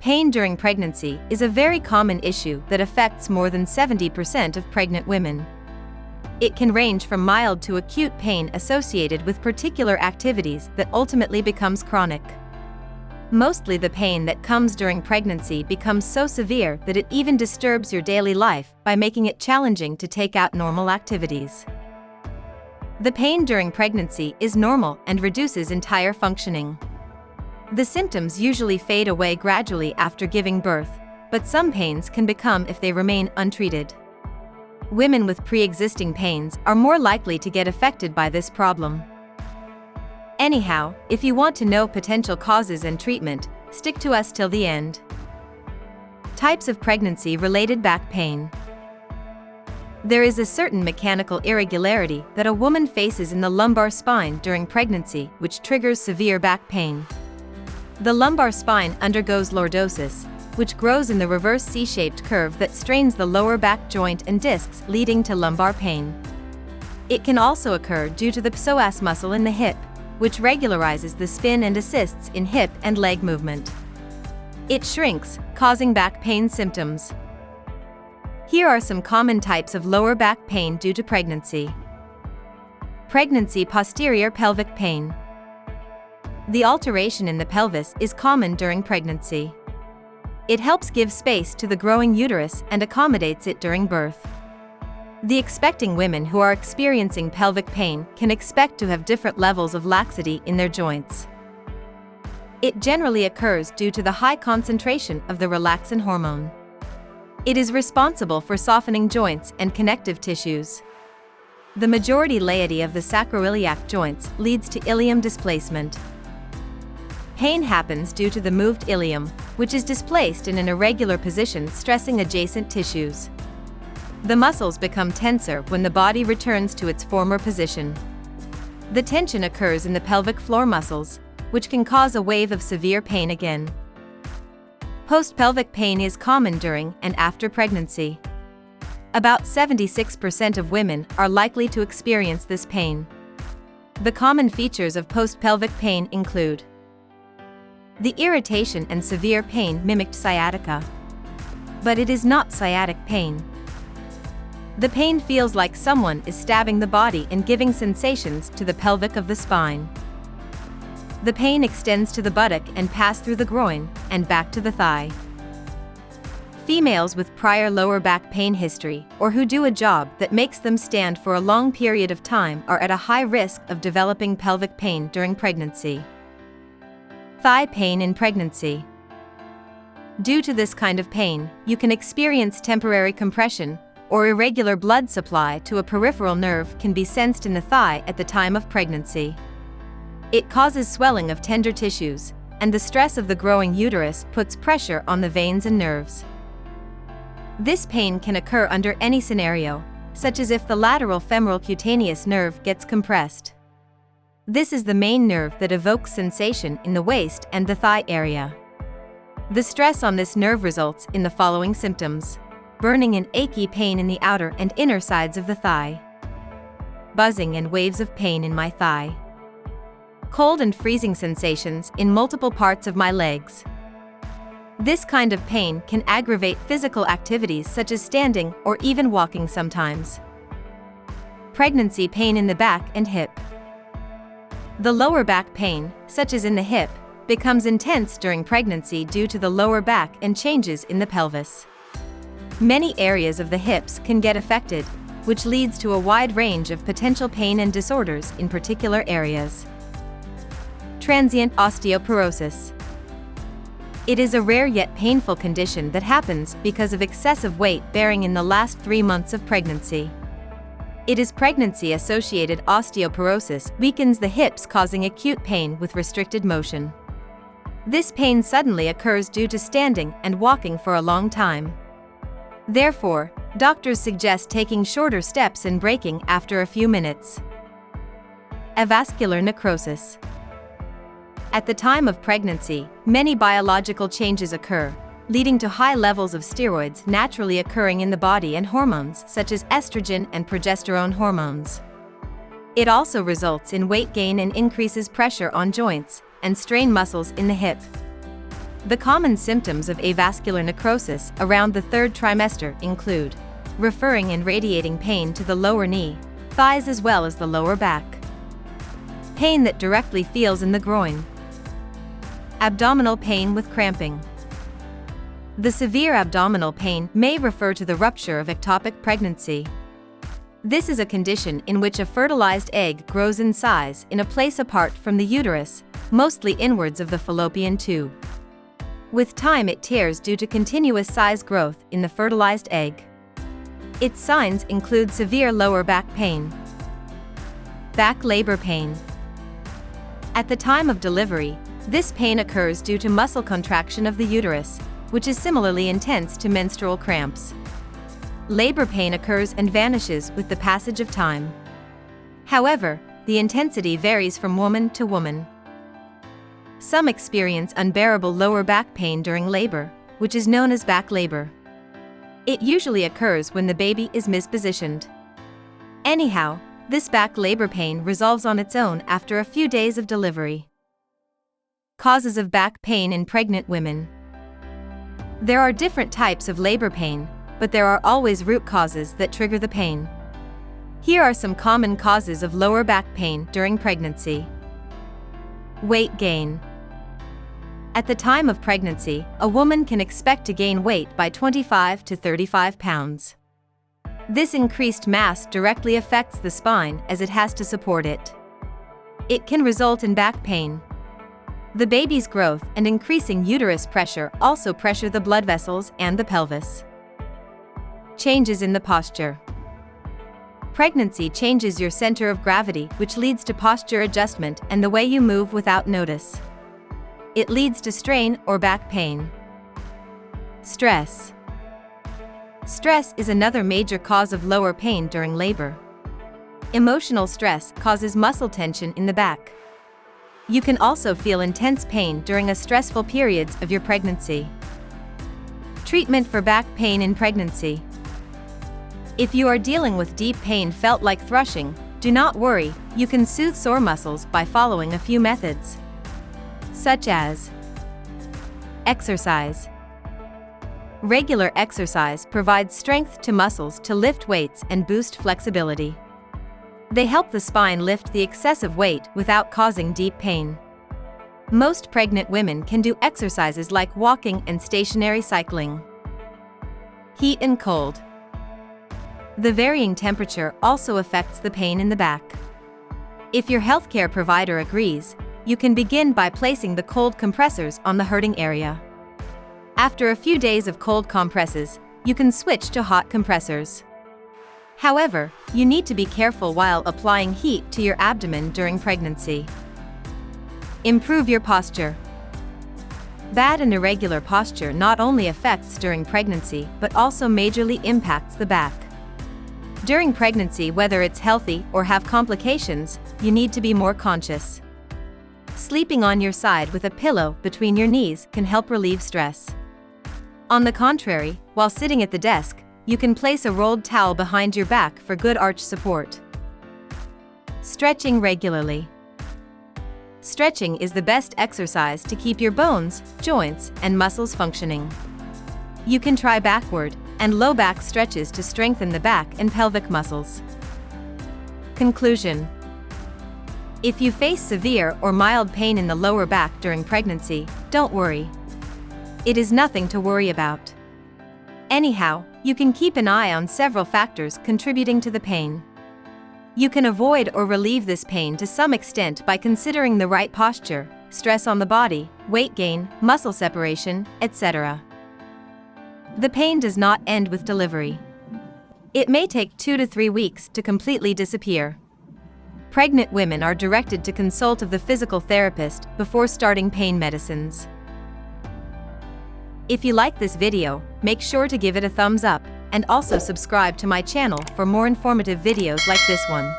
Pain during pregnancy is a very common issue that affects more than 70% of pregnant women. It can range from mild to acute pain associated with particular activities that ultimately becomes chronic. Mostly the pain that comes during pregnancy becomes so severe that it even disturbs your daily life by making it challenging to take out normal activities. The pain during pregnancy is normal and reduces entire functioning. The symptoms usually fade away gradually after giving birth, but some pains can become if they remain untreated. Women with pre-existing pains are more likely to get affected by this problem. Anyhow, if you want to know potential causes and treatment, stick to us till the end. Types of pregnancy-related back pain. There is a certain mechanical irregularity that a woman faces in the lumbar spine during pregnancy which triggers severe back pain. The lumbar spine undergoes lordosis, which grows in the reverse C-shaped curve that strains the lower back joint and discs, leading to lumbar pain. It can also occur due to the psoas muscle in the hip, which regularizes the spin and assists in hip and leg movement. It shrinks, causing back pain symptoms. Here are some common types of lower back pain due to pregnancy. Pregnancy posterior pelvic pain. The alteration in the pelvis is common during pregnancy. It helps give space to the growing uterus and accommodates it during birth. The expecting women who are experiencing pelvic pain can expect to have different levels of laxity in their joints. It generally occurs due to the high concentration of the relaxin hormone. It is responsible for softening joints and connective tissues. The majority laity of the sacroiliac joints leads to ilium displacement. Pain happens due to the moved ilium, which is displaced in an irregular position, stressing adjacent tissues. The muscles become tenser when the body returns to its former position. The tension occurs in the pelvic floor muscles, which can cause a wave of severe pain again. Post-pelvic pain is common during and after pregnancy. About 76% of women are likely to experience this pain. The common features of post-pelvic pain include: the irritation and severe pain mimicked sciatica. But it is not sciatic pain. The pain feels like someone is stabbing the body and giving sensations to the pelvic of the spine. The pain extends to the buttock and passes through the groin and back to the thigh. Females with prior lower back pain history or who do a job that makes them stand for a long period of time are at a high risk of developing pelvic pain during pregnancy. Thigh pain in pregnancy. Due to this kind of pain, you can experience temporary compression or irregular blood supply to a peripheral nerve can be sensed in the thigh at the time of pregnancy. It causes swelling of tender tissues, and the stress of the growing uterus puts pressure on the veins and nerves. This pain can occur under any scenario, such as if the lateral femoral cutaneous nerve gets compressed. This is the main nerve that evokes sensation in the waist and the thigh area. The stress on this nerve results in the following symptoms: burning and achy pain in the outer and inner sides of the thigh, buzzing and waves of pain in my thigh, cold and freezing sensations in multiple parts of my legs. This kind of pain can aggravate physical activities such as standing or even walking sometimes. Pregnancy pain in the back and hip. The lower back pain, such as in the hip, becomes intense during pregnancy due to the lower back and changes in the pelvis. Many areas of the hips can get affected, which leads to a wide range of potential pain and disorders in particular areas. Transient osteoporosis. It is a rare yet painful condition that happens because of excessive weight bearing in the last 3 months of pregnancy. It is pregnancy-associated osteoporosis weakens the hips, causing acute pain with restricted motion. This pain suddenly occurs due to standing and walking for a long time. Therefore, doctors suggest taking shorter steps and breaking after a few minutes. Avascular necrosis. At the time of pregnancy, many biological changes occur, leading to high levels of steroids naturally occurring in the body and hormones such as estrogen and progesterone hormones. It also results in weight gain and increases pressure on joints and strain muscles in the hip. The common symptoms of avascular necrosis around the third trimester include referring and radiating pain to the lower knee, thighs as well as the lower back, pain that directly feels in the groin, abdominal pain with cramping. The severe abdominal pain may refer to the rupture of ectopic pregnancy. This is a condition in which a fertilized egg grows in size in a place apart from the uterus, mostly inwards of the fallopian tube. With time it tears due to continuous size growth in the fertilized egg. Its signs include severe lower back pain, back labor pain. At the time of delivery, this pain occurs due to muscle contraction of the uterus, which is similarly intense to menstrual cramps. Labor pain occurs and vanishes with the passage of time. However, the intensity varies from woman to woman. Some experience unbearable lower back pain during labor, which is known as back labor. It usually occurs when the baby is mispositioned. Anyhow, this back labor pain resolves on its own after a few days of delivery. Causes of back pain in pregnant women. There are different types of labor pain, but there are always root causes that trigger the pain. Here are some common causes of lower back pain during pregnancy. Weight gain. At the time of pregnancy, a woman can expect to gain weight by 25 to 35 pounds. This increased mass directly affects the spine as it has to support it. It can result in back pain. The baby's growth and increasing uterus pressure also pressure the blood vessels and the pelvis. Changes in the posture. Pregnancy changes your center of gravity, which leads to posture adjustment and the way you move without notice. It leads to strain or back pain. Stress. Stress is another major cause of lower pain during labor. Emotional stress causes muscle tension in the back. You can also feel intense pain during a stressful periods of your pregnancy. Treatment for back pain in pregnancy. If you are dealing with deep pain felt like thrushing, do not worry, you can soothe sore muscles by following a few methods, such as exercise. Regular exercise provides strength to muscles to lift weights and boost flexibility. They help the spine lift the excessive weight without causing deep pain. Most pregnant women can do exercises like walking and stationary cycling. Heat and cold. The varying temperature also affects the pain in the back. If your healthcare provider agrees, you can begin by placing the cold compressors on the hurting area. After a few days of cold compresses, you can switch to hot compressors. However, you need to be careful while applying heat to your abdomen during pregnancy. Improve your posture. Bad and irregular posture not only affects during pregnancy but also majorly impacts the back. During pregnancy, whether it's healthy or have complications, you need to be more conscious. Sleeping on your side with a pillow between your knees can help relieve stress. On the contrary, while sitting at the desk, you can place a rolled towel behind your back for good arch support. Stretching regularly. Stretching is the best exercise to keep your bones, joints, and muscles functioning. You can try backward and low back stretches to strengthen the back and pelvic muscles. Conclusion. If you face severe or mild pain in the lower back during pregnancy, don't worry. It is nothing to worry about. Anyhow, you can keep an eye on several factors contributing to the pain. You can avoid or relieve this pain to some extent by considering the right posture, stress on the body, weight gain, muscle separation, etc. The pain does not end with delivery. It may take 2 to 3 weeks to completely disappear. Pregnant women are directed to consult of the physical therapist before starting pain medicines. If you like this video, make sure to give it a thumbs up, and also subscribe to my channel for more informative videos like this one.